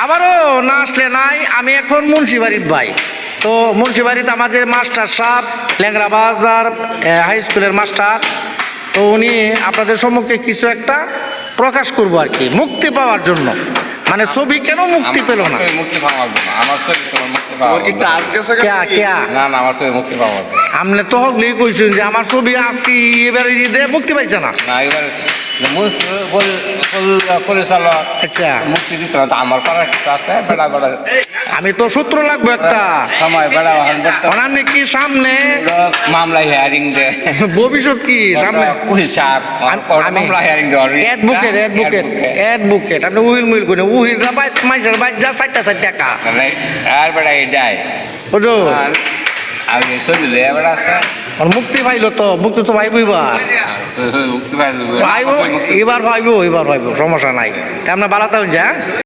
আবারও না আসলে নাই। আমি এখন মুন্সিবাড়ির ভাই। তো মুন্সিবাড়িতে আমাদের মাস্টার সাহেব ল্যাংরা বাজার হাই স্কুলের মাস্টার, তো উনি আপনাদের সম্মুখে কিছু একটা প্রকাশ করবো আর কি, মুক্তি পাওয়ার জন্য। মানে ছবি কেন মুক্তি পেল না? মুক্তি পাওয়া যাবে না, আমার ছবি তোমার মুক্তি পাওয়া যাবে না। কেয়া কেয়া না না, আমার ছবি মুক্তি পাওয়া যাবে না। আপনি তো হগলেই কইছেন যে আমার ছবি আজকে এবারে ঈদে মুক্তি পাইছে না। না, এবারে পরিচালক আচ্ছা, মুক্তি দিচ্ছে না, তো আমার করার কিছু আছে বেড়া বেড়া আমি তো সূত্র লাগবো একটা। সময় বেড়া অনান্য কি সামনে মামলা হিয়ারিং দে, ভবিষ্যৎ কি সামনে? উহিল সাহেব মামলা হিয়ারিং দে, অ্যাডভোকেট আপনি উহিল মুহিল করে উহিলরা বাইক মানুষের বাইক যা 4 টাকা আর বেড়া এটাই বুঝো। আমি ছবি লে বেড়া আছে আর মুক্তি পাইলো তো, মুক্তি তো ভাইব মুক্তি পাই এবার ভাইব সমস্যা নাই। তা আপনার বালাতে যা।